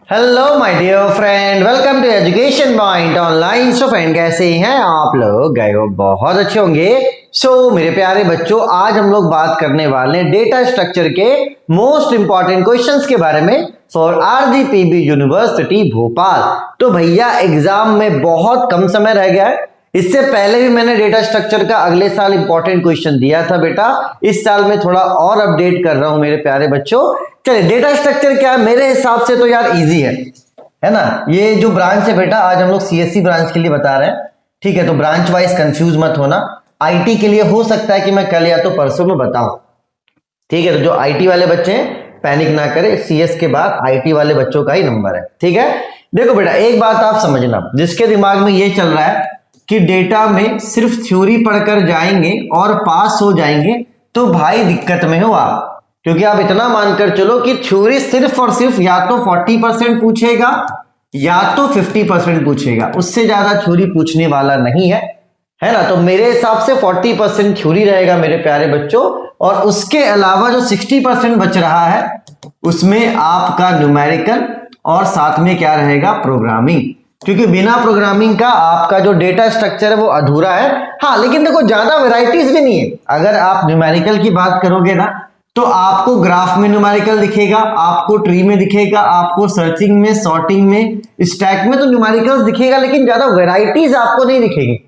Hello my dear friend, welcome to education point online. So friend, कैसे हैं आप लोग? गए हो बहुत अच्छे होंगे। मेरे प्यारे बच्चों, आज हम लोग बात करने वाले हैं डेटा स्ट्रक्चर के मोस्ट इंपॉर्टेंट क्वेश्चंस के बारे में फॉर आरजीपीवी यूनिवर्सिटी भोपाल। तो भैया एग्जाम में बहुत कम समय रह गया है। इससे पहले भी मैंने डेटा स्ट्रक्चर का अगले साल इंपॉर्टेंट क्वेश्चन दिया था बेटा। इस साल में थोड़ा और अपडेट कर रहा हूं मेरे प्यारे बच्चों। चलिए, डेटा स्ट्रक्चर क्या है? मेरे हिसाब से तो यार इजी है ना। ये जो ब्रांच है बेटा, आज हम लोग सीएससी ब्रांच के लिए बता रहे हैं, ठीक है? तो ब्रांच वाइज कंफ्यूज मत होना। आईटी के लिए हो सकता है कि मैं कल या तो परसों में बताऊं, ठीक है? तो जो आईटी वाले बच्चे हैं पैनिक ना करें, सीएस के बाद आईटी वाले बच्चों का ही नंबर है, ठीक है? देखो बेटा, एक बात आप समझना, जिसके दिमाग में ये चल रहा है कि डेटा में सिर्फ थ्योरी पढ़कर जाएंगे और पास हो जाएंगे, तो भाई दिक्कत में हो आप। क्योंकि आप इतना मानकर चलो कि थ्योरी सिर्फ और सिर्फ या तो 40% पूछेगा या तो 50% पूछेगा, उससे ज्यादा थ्योरी पूछने वाला नहीं है ना। तो मेरे हिसाब से 40% थ्योरी रहेगा मेरे प्यारे बच्चों, और उसके अलावा जो 60% बच रहा है उसमें आपका न्यूमेरिकल और साथ में क्या रहेगा, प्रोग्रामिंग। क्योंकि बिना प्रोग्रामिंग का आपका जो डेटा स्ट्रक्चर है वो अधूरा है। हाँ, लेकिन देखो ज्यादा वेराइटीज भी नहीं है। अगर आप न्यूमेरिकल की बात करोगे ना, तो आपको ग्राफ में न्यूमेरिकल दिखेगा, आपको ट्री में दिखेगा, आपको सर्चिंग में, सॉर्टिंग में, स्टैक में तो न्यूमेरिकल्स दिखेगा, लेकिन ज्यादा वेराइटीज आपको नहीं दिखेगी।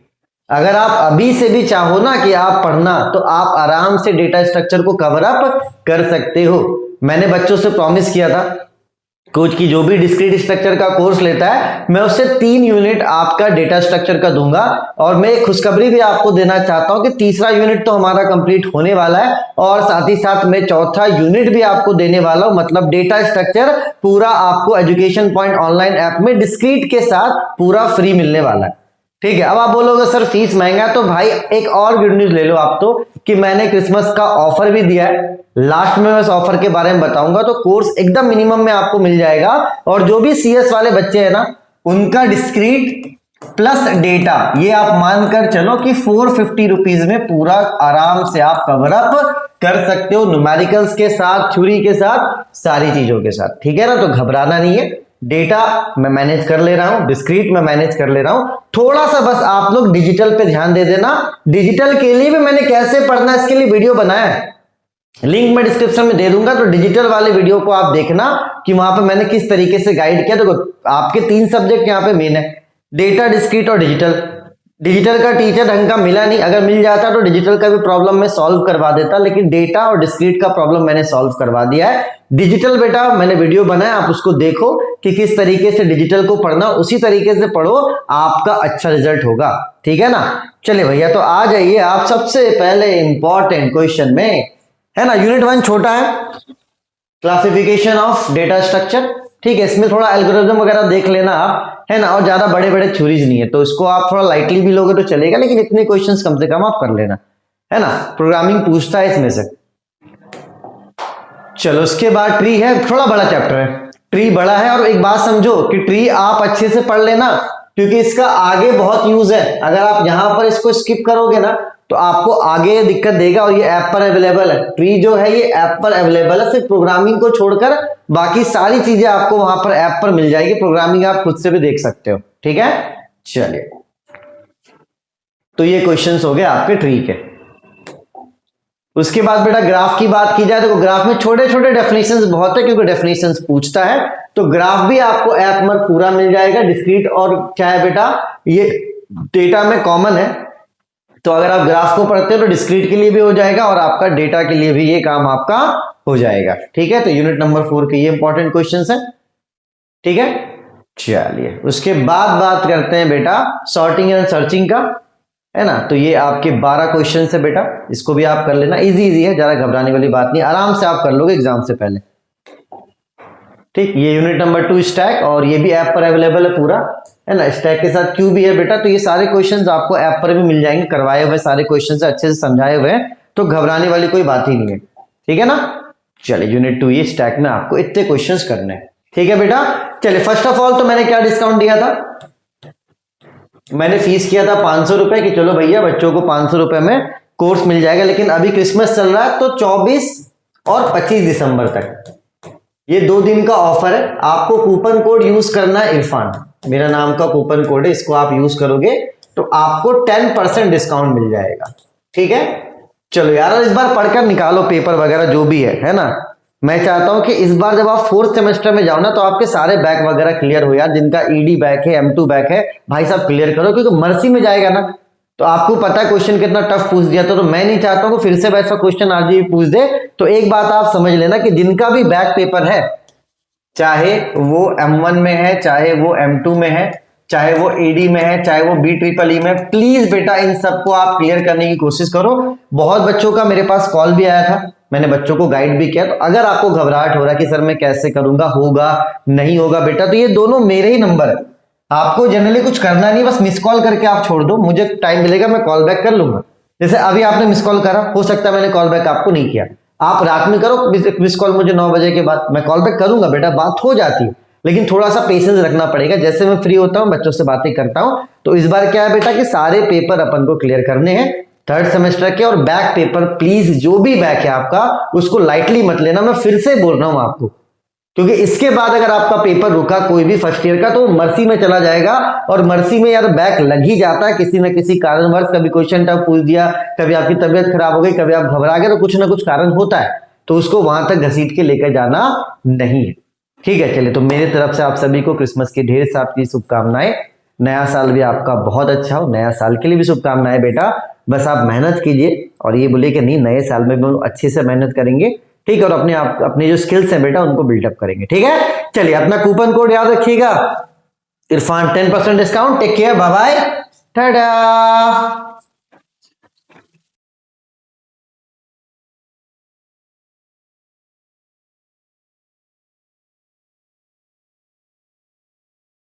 अगर आप अभी से भी चाहो ना कि आप पढ़ना, तो आप आराम से डेटा स्ट्रक्चर को कवर अप कर सकते हो। मैंने बच्चों से प्रॉमिस किया था कोच की जो भी डिस्क्रीट स्ट्रक्चर का कोर्स लेता है, मैं उससे 3 यूनिट आपका डेटा स्ट्रक्चर का दूंगा। और मैं एक खुशखबरी भी आपको देना चाहता हूं कि तीसरा यूनिट तो हमारा कंप्लीट होने वाला है, और साथ ही साथ मैं चौथा यूनिट भी आपको देने वाला हूं। मतलब डेटा स्ट्रक्चर पूरा आपको एजुकेशन पॉइंट ऑनलाइन ऐप में डिस्क्रीट के साथ पूरा फ्री मिलने वाला है, ठीक है? अब आप बोलोगे सर फीस महंगा, तो भाई एक और गुड न्यूज ले लो आप तो, कि मैंने क्रिसमस का ऑफर भी दिया है। लास्ट में मैं इस ऑफर के बारे में बताऊंगा। तो कोर्स एकदम मिनिमम में आपको मिल जाएगा, और जो भी सीएस वाले बच्चे हैं ना, उनका डिस्क्रीट प्लस डेटा, ये आप मानकर चलो कि 450 रुपीज में पूरा आराम से आप कवर अप कर सकते हो, न्यूमेरिकल्स के साथ, थ्योरी के साथ, सारी चीजों के साथ, ठीक है ना? तो घबराना नहीं है। डेटा मैं मैनेज कर ले रहा हूं, डिस्क्रीट मैं मैनेज कर ले रहा हूं। थोड़ा सा बस आप लोग डिजिटल पे ध्यान दे देना। डिजिटल के लिए भी मैंने कैसे पढ़ना इसके लिए वीडियो बनाया है, लिंक मैं डिस्क्रिप्शन में दे दूंगा। तो डिजिटल वाले वीडियो को आप देखना कि वहां पे मैंने किस तरीके से गाइड किया। देखो, आपके 3 सब्जेक्ट यहाँ पे मेन है, डेटा, डिस्क्रीट और डिजिटल। डिजिटल का टीचर ढंग का मिला नहीं, अगर मिल जाता तो डिजिटल का भी प्रॉब्लम मैं सॉल्व करवा देता, लेकिन डेटा और डिस्क्रीट का प्रॉब्लम मैंने सॉल्व करवा दिया है। डिजिटल बेटा मैंने वीडियो बनाया, आप उसको देखो कि किस तरीके से डिजिटल को पढ़ना, उसी तरीके से पढ़ो, आपका अच्छा रिजल्ट होगा, ठीक है ना? चलिए भैया, तो आ जाइए आप सबसे पहले इंपॉर्टेंट क्वेश्चन में, है ना। यूनिट 1 छोटा है, क्लासिफिकेशन ऑफ डेटा स्ट्रक्चर, ठीक है? इसमें थोड़ा एल्गोरिथम वगैरह देख लेना आप, है ना, और ज्यादा बड़े बड़े थ्योरीज नहीं है, तो इसको आप थोड़ा लाइटली भी लोगे तो चलेगा, लेकिन इतने क्वेश्चंस कम से कम आप कर लेना, है ना। प्रोग्रामिंग पूछता है इसमें से। चलो, उसके बाद ट्री है, थोड़ा बड़ा चैप्टर है, ट्री बड़ा है। और एक बात समझो कि ट्री आप अच्छे से पढ़ लेना, क्योंकि इसका आगे बहुत यूज है। अगर आप यहां पर इसको स्किप करोगे ना, तो आपको आगे दिक्कत देगा, और ये ऐप पर अवेलेबल है। ट्री जो है ये ऐप पर अवेलेबल है, सिर्फ प्रोग्रामिंग को छोड़कर बाकी सारी चीजें आपको वहां पर ऐप पर मिल जाएगी। प्रोग्रामिंग आप खुद से भी देख सकते हो, ठीक है? चलिए, तो ये क्वेश्चंस हो गए आपके ट्री के। उसके बाद बेटा ग्राफ की बात की जाए तो ग्राफ में छोटे छोटे डेफिनेशंस बहुत है, क्योंकि डेफिनेशंस पूछता है। तो ग्राफ भी आपको ऐप में पूरा मिल जाएगा। डिस्क्रीट और क्या है बेटा, ये डेटा में कॉमन है, तो अगर आप ग्राफ को पढ़ते हो तो डिस्क्रीट के लिए भी हो जाएगा, और आपका डेटा के लिए भी ये काम आपका हो जाएगा, ठीक है? तो यूनिट नंबर 4 के ये इंपॉर्टेंट क्वेश्चंस हैं, ठीक है? चलिए, उसके बाद बात करते हैं बेटा सॉर्टिंग एंड सर्चिंग का, है ना। तो ये आपके 12 क्वेश्चन है बेटा, इसको भी आप कर लेना। इजी है, ज्यादा घबराने वाली बात नहीं, आराम से आप कर लोगे एग्जाम से पहले, ठीक। ये यूनिट नंबर 2 स्टैक, और ये भी ऐप पर अवेलेबल है पूरा, है ना। स्टैक के साथ क्यू भी है बेटा। तो ये सारे क्वेश्चंस आपको ऐप पर भी मिल जाएंगे, करवाए हुए सारे क्वेश्चंस अच्छे से समझाए हुए हैं, तो घबराने वाली कोई बात ही नहीं है, ठीक है ना। चलिए, यूनिट 2 ये स्टैक में आपको इतने क्वेश्चंस करने हैं, ठीक है बेटा। चलिए, फर्स्ट ऑफ ऑल तो मैंने क्या डिस्काउंट दिया था, मैंने फीस किया था 500 रुपए, कि चलो भैया बच्चों को 500 रुपए में कोर्स मिल जाएगा। लेकिन अभी क्रिसमस चल रहा है, तो 24 और 25 दिसंबर तक ये 2 दिन का ऑफर है, आपको कूपन कोड यूज करना है इरफान, मेरा नाम का कूपन कोड है, इसको आप यूज करोगे तो आपको 10% डिस्काउंट मिल जाएगा। ठीक है, चलो यार इस बार पढ़कर निकालो पेपर वगैरह जो भी है ना। मैं चाहता हूं कि इस बार जब आप 4th सेमेस्टर में जाओ ना तो आपके सारे बैक वगैरह क्लियर हो यार, जिनका ईडी बैक है, M2 बैक है, भाई साहब क्लियर करो, क्योंकि मर्सी में जाएगा ना तो आपको पता है क्वेश्चन कितना टफ पूछ दिया था, तो मैं नहीं चाहता हूं कि फिर से वैसा क्वेश्चन आरजीबी पूछ दे। तो एक बात आप समझ लेना कि जिनका भी बैक पेपर है, चाहे वो M1 में है, चाहे वो M2 में है, चाहे वो AD में है, चाहे वो BEEE में, प्लीज बेटा इन सबको आप क्लियर करने की कोशिश करो। बहुत बच्चों का मेरे पास कॉल भी आया था, मैंने बच्चों को गाइड भी किया। तो अगर आपको घबराहट हो रहा है कि सर मैं कैसे करूंगा, होगा नहीं होगा बेटा, तो ये दोनों मेरे ही नंबर है, आपको जनरली कुछ करना नहीं, बस मिस कॉल करके आप छोड़ दो, मुझे टाइम मिलेगा मैं कॉल बैक कर लूंगा। जैसे अभी आपने मिस कॉल करा, हो सकता है मैंने कॉल बैक आपको नहीं किया, आप रात में करो मिस कॉल मुझे 9 बजे के बाद, मैं कॉल बैक करूंगा बेटा, बात हो जाती है। लेकिन थोड़ा सा पेशेंस रखना पड़ेगा, जैसे मैं फ्री होता हूं बच्चों से बातें करता हूं। तो इस बार क्या है बेटा कि सारे पेपर अपन को क्लियर करने हैं 3rd सेमेस्टर के, और बैक पेपर प्लीज जो भी बैक है आपका उसको लाइटली मत लेना, मैं फिर से बोल रहा हूं आपको, क्योंकि इसके बाद अगर आपका पेपर रुका कोई भी फर्स्ट ईयर का तो मर्सी में चला जाएगा, और मर्सी में यार बैक लग ही जाता है किसी न किसी कारणवश, कभी क्वेश्चन टफ पूछ दिया, कभी आपकी तबीयत खराब हो गई, कभी आप घबरा गए, तो कुछ ना कुछ कारण होता है, तो उसको वहां तक घसीट के लेकर जाना नहीं है। ठीक है, चलिए तो मेरी तरफ से आप सभी को क्रिसमस की ढेर सारी शुभकामनाएं, नया साल भी आपका बहुत अच्छा हो, नया साल के लिए भी शुभकामनाएं बेटा। बस आप मेहनत कीजिए और ये बोले कि नहीं नए साल में भी अच्छे से मेहनत करेंगे, ठीक है, और अपने जो स्किल्स हैं बेटा उनको बिल्डअप करेंगे। ठीक है, चलिए अपना कूपन कोड याद रखिएगा, Irfan 10% discount. Take care, bye bye, Tata.